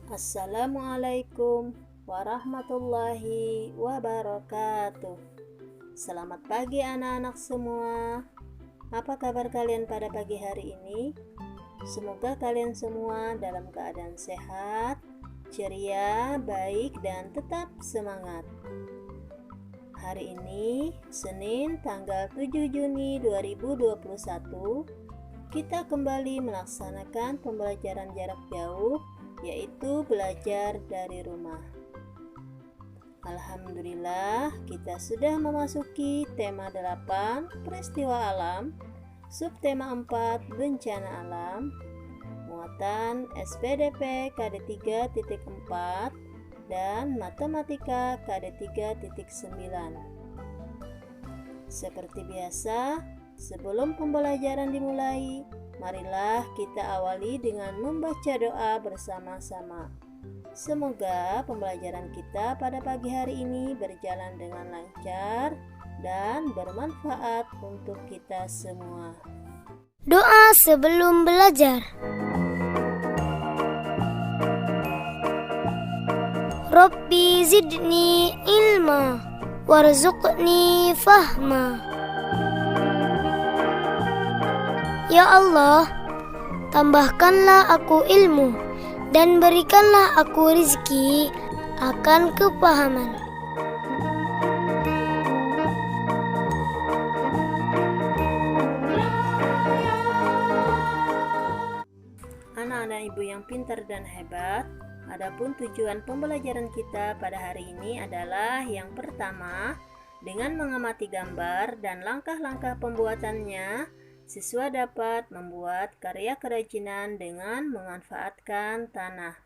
Assalamualaikum warahmatullahi wabarakatuh. Selamat pagi anak-anak semua. Apa kabar kalian pada pagi hari ini? Semoga kalian semua dalam keadaan sehat, ceria, baik, dan tetap semangat. Hari ini, Senin tanggal 7 Juni 2021, kita kembali melaksanakan pembelajaran jarak jauh, yaitu belajar dari rumah. Alhamdulillah, kita sudah memasuki tema 8, peristiwa alam, subtema 4, bencana alam, muatan SPDP KD 3.4 dan matematika KD 3.9. Seperti biasa, sebelum pembelajaran dimulai, marilah kita awali dengan membaca doa bersama-sama. Semoga pembelajaran kita pada pagi hari ini berjalan dengan lancar dan bermanfaat untuk kita semua. Doa sebelum belajar. Rabbi zidni ilma warzuqni fahma. Ya Allah, tambahkanlah aku ilmu dan berikanlah aku rezeki akan kepahaman. Anak-anak ibu yang pintar dan hebat, adapun tujuan pembelajaran kita pada hari ini adalah yang pertama, dengan mengamati gambar dan langkah-langkah pembuatannya, siswa dapat membuat karya kerajinan dengan memanfaatkan tanah.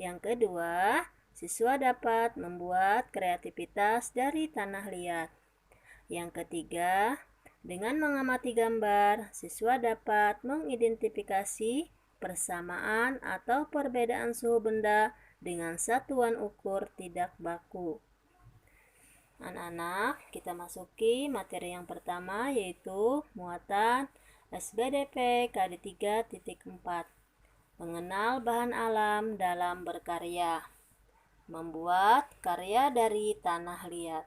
Yang kedua, siswa dapat membuat kreativitas dari tanah liat. Yang ketiga, dengan mengamati gambar, siswa dapat mengidentifikasi persamaan atau perbedaan suhu benda dengan satuan ukur tidak baku. Anak-anak, kita masuki materi yang pertama, yaitu muatan SBDP KD 3.4. Mengenal bahan alam dalam berkarya. Membuat karya dari tanah liat.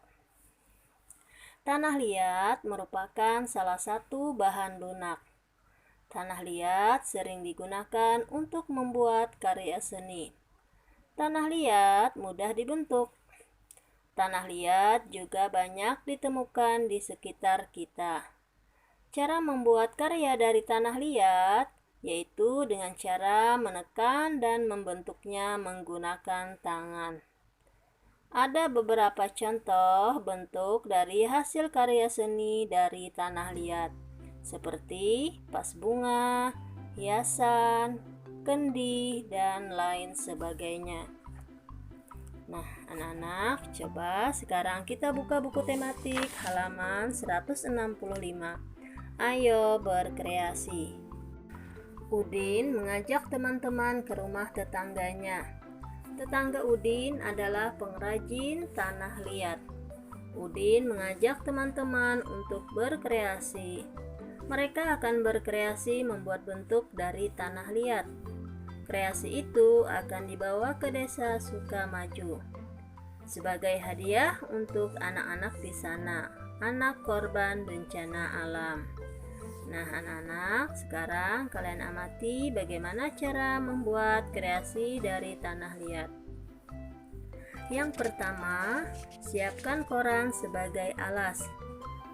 Tanah liat merupakan salah satu bahan lunak. Tanah liat sering digunakan untuk membuat karya seni. Tanah liat mudah dibentuk. Tanah liat juga banyak ditemukan di sekitar kita. Cara membuat karya dari tanah liat yaitu dengan cara menekan dan membentuknya menggunakan tangan. Ada beberapa contoh bentuk dari hasil karya seni dari tanah liat, seperti vas bunga, hiasan, kendi, dan lain sebagainya. Nah, anak-anak, coba sekarang kita buka buku tematik halaman 165. Ayo berkreasi. Udin mengajak teman-teman ke rumah tetangganya. Tetangga Udin adalah pengrajin tanah liat. Udin mengajak teman-teman untuk berkreasi. Mereka akan berkreasi membuat bentuk dari tanah liat. Kreasi itu akan dibawa ke desa Sukamaju sebagai hadiah untuk anak-anak di sana, anak korban bencana alam. Nah, anak-anak, sekarang kalian amati bagaimana cara membuat kreasi dari tanah liat. Yang pertama, siapkan koran sebagai alas.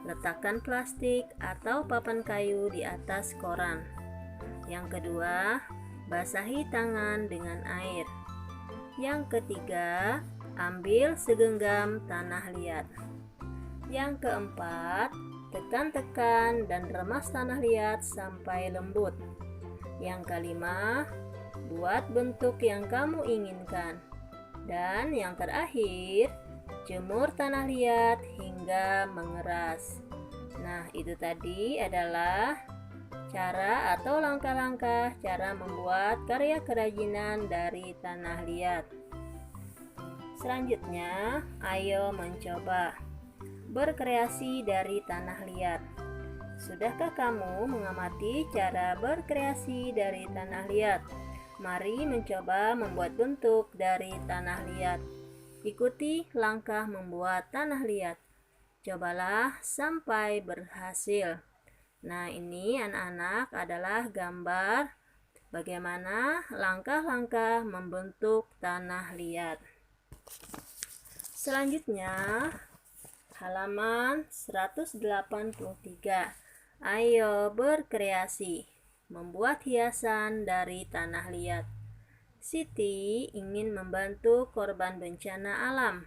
Letakkan plastik atau papan kayu di atas koran. Yang kedua, basahi tangan dengan air. Yang ketiga, ambil segenggam tanah liat. Yang keempat, tekan-tekan dan remas tanah liat sampai lembut. Yang kelima, buat bentuk yang kamu inginkan. Dan yang terakhir, jemur tanah liat hingga mengeras. Nah, itu tadi adalah cara atau langkah-langkah cara membuat karya kerajinan dari tanah liat. Selanjutnya, ayo mencoba berkreasi dari tanah liat. Sudahkah kamu mengamati cara berkreasi dari tanah liat? Mari mencoba membuat bentuk dari tanah liat. Ikuti langkah membuat tanah liat. Cobalah sampai berhasil. Nah, ini anak-anak adalah gambar bagaimana langkah-langkah membentuk tanah liat. Selanjutnya, halaman 183. Ayo berkreasi, membuat hiasan dari tanah liat. Siti ingin membantu korban bencana alam.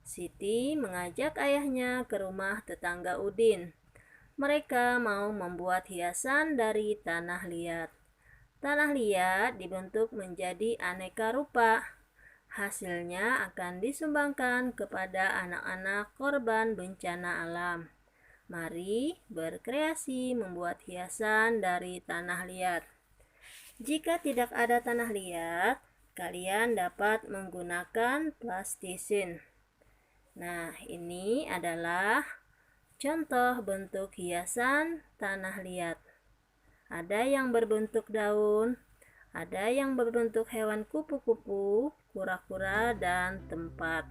Siti mengajak ayahnya ke rumah tetangga Udin. Mereka mau membuat hiasan dari tanah liat. Tanah liat dibentuk menjadi aneka rupa. Hasilnya akan disumbangkan kepada anak-anak korban bencana alam. Mari berkreasi membuat hiasan dari tanah liat. Jika tidak ada tanah liat, kalian dapat menggunakan plastisin. Nah, ini adalah contoh bentuk hiasan tanah liat. Ada yang berbentuk daun, ada yang berbentuk hewan kupu-kupu, kura-kura, dan tempat.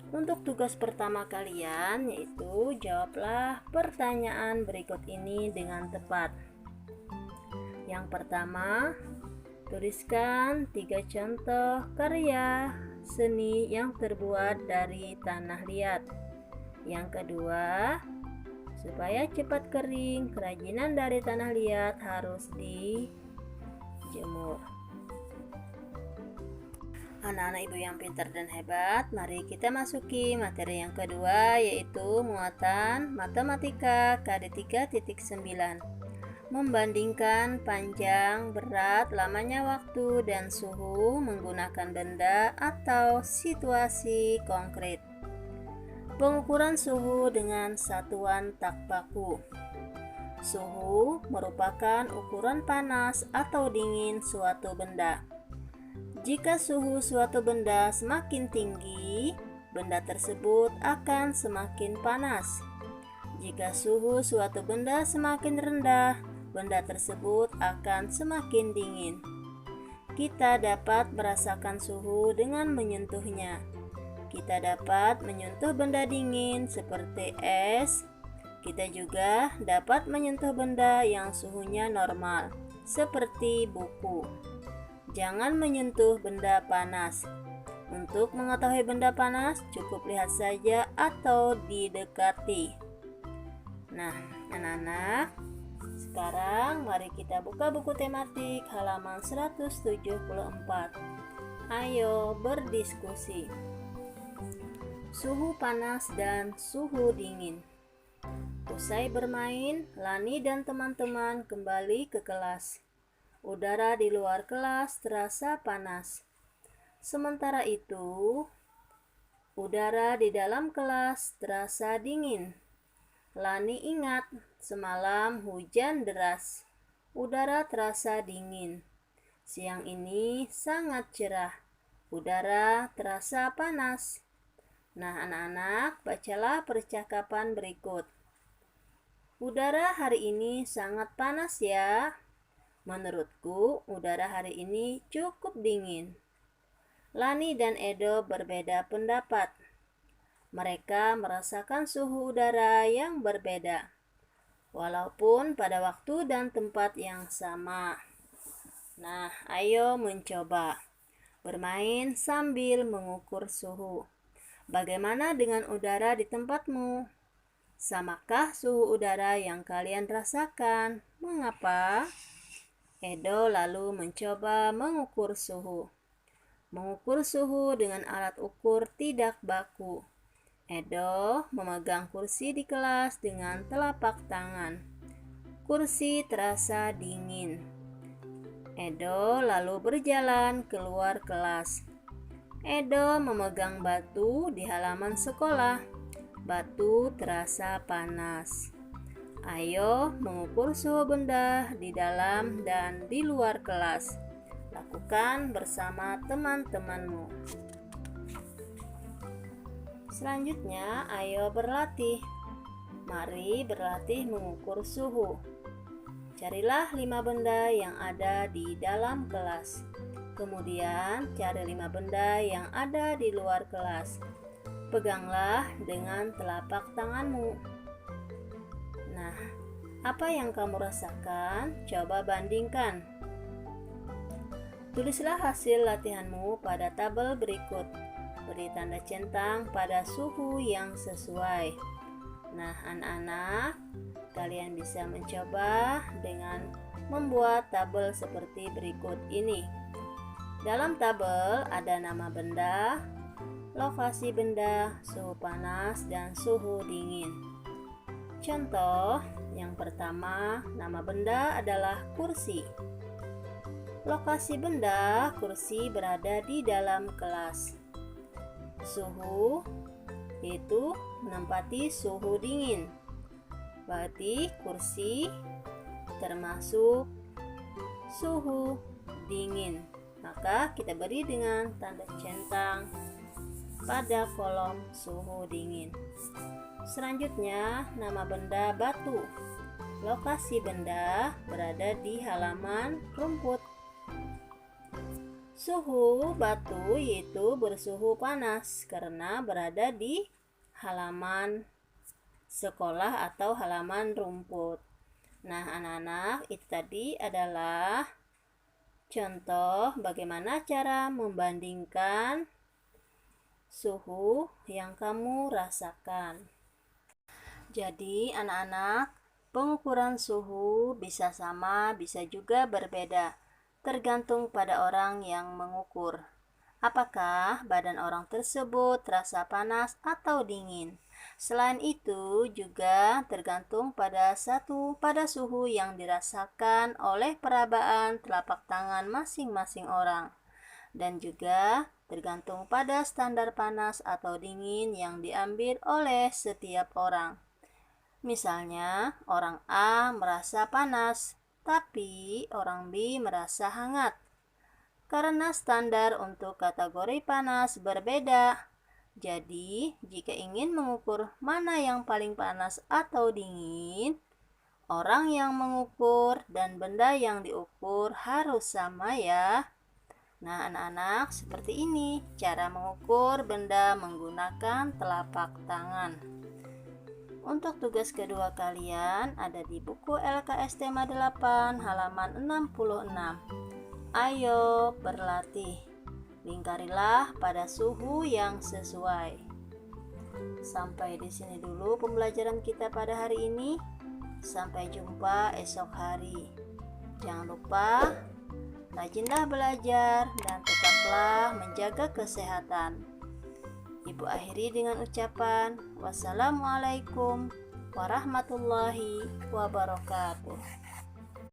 Untuk tugas pertama kalian yaitu jawablah pertanyaan berikut ini dengan tepat. Yang pertama, tuliskan 3 contoh karya seni yang terbuat dari tanah liat. Yang kedua, supaya cepat kering, kerajinan dari tanah liat harus dijemur. Anak-anak ibu yang pintar dan hebat, mari kita masuki materi yang kedua, yaitu muatan matematika KD 3.9. Membandingkan panjang, berat, lamanya waktu, dan suhu menggunakan benda atau situasi konkret. Pengukuran suhu dengan satuan tak baku. Suhu merupakan ukuran panas atau dingin suatu benda. Jika suhu suatu benda semakin tinggi, benda tersebut akan semakin panas. Jika suhu suatu benda semakin rendah, benda tersebut akan semakin dingin. Kita dapat merasakan suhu dengan menyentuhnya. Kita dapat menyentuh benda dingin seperti es. Kita juga dapat menyentuh benda yang suhunya normal, seperti buku. Jangan menyentuh benda panas. Untuk mengetahui benda panas, cukup lihat saja atau didekati. Nah, anak-anak, sekarang mari kita buka buku tematik halaman 174. Ayo berdiskusi. Suhu panas dan suhu dingin. Usai bermain, Lani dan teman-teman kembali ke kelas. Udara di luar kelas terasa panas. Sementara itu, udara di dalam kelas terasa dingin. Lani ingat semalam hujan deras. Udara terasa dingin. Siang ini sangat cerah. Udara terasa panas. Nah, anak-anak, bacalah percakapan berikut. Udara hari ini sangat panas ya. Menurutku, udara hari ini cukup dingin. Lani dan Edo berbeda pendapat. Mereka merasakan suhu udara yang berbeda, walaupun pada waktu dan tempat yang sama. Nah, ayo mencoba bermain sambil mengukur suhu. Bagaimana dengan udara di tempatmu? Samakah suhu udara yang kalian rasakan? Mengapa? Edo lalu mencoba mengukur suhu. Mengukur suhu dengan alat ukur tidak baku. Edo memegang kursi di kelas dengan telapak tangan. Kursi terasa dingin. Edo lalu berjalan keluar kelas. Edo memegang batu di halaman sekolah. Batu terasa panas. Ayo mengukur suhu benda di dalam dan di luar kelas. Lakukan bersama teman-temanmu. Selanjutnya, ayo berlatih. Mari berlatih mengukur suhu. Carilah 5 benda yang ada di dalam kelas. Kemudian cari 5 benda yang ada di luar kelas. Peganglah dengan telapak tanganmu. Nah, apa yang kamu rasakan? Coba bandingkan. Tulislah hasil latihanmu pada tabel berikut. Beri tanda centang pada suhu yang sesuai. Nah, anak-anak, kalian bisa mencoba dengan membuat tabel seperti berikut ini. Dalam tabel ada nama benda, lokasi benda, suhu panas, dan suhu dingin. Contoh, yang pertama, nama benda adalah kursi. Lokasi benda, kursi berada di dalam kelas. Suhu itu menempati suhu dingin. Berarti kursi termasuk suhu dingin. Maka kita beri dengan tanda centang pada kolom suhu dingin. Selanjutnya, nama benda batu. Lokasi benda berada di halaman rumput. Suhu batu yaitu bersuhu panas karena berada di halaman sekolah atau halaman rumput. Nah, anak-anak, itu tadi adalah contoh bagaimana cara membandingkan suhu yang kamu rasakan. Jadi, anak-anak, pengukuran suhu bisa sama, bisa juga berbeda, tergantung pada orang yang mengukur. Apakah badan orang tersebut terasa panas atau dingin? Selain itu, juga tergantung pada suhu yang dirasakan oleh perabaan telapak tangan masing-masing orang. Dan juga tergantung pada standar panas atau dingin yang diambil oleh setiap orang. Misalnya, orang A merasa panas, tapi orang B merasa hangat. Karena standar untuk kategori panas berbeda. Jadi, jika ingin mengukur mana yang paling panas atau dingin, orang yang mengukur dan benda yang diukur harus sama ya. Nah, anak-anak, seperti ini cara mengukur benda menggunakan telapak tangan. Untuk tugas kedua kalian ada di buku LKS tema 8 halaman 66. Ayo berlatih. Lingkarilah pada suhu yang sesuai. Sampai di sini dulu pembelajaran kita pada hari ini. Sampai jumpa esok hari. Jangan lupa rajinlah belajar dan tetaplah menjaga kesehatan. Ibu akhiri dengan ucapan wassalamualaikum warahmatullahi wabarakatuh.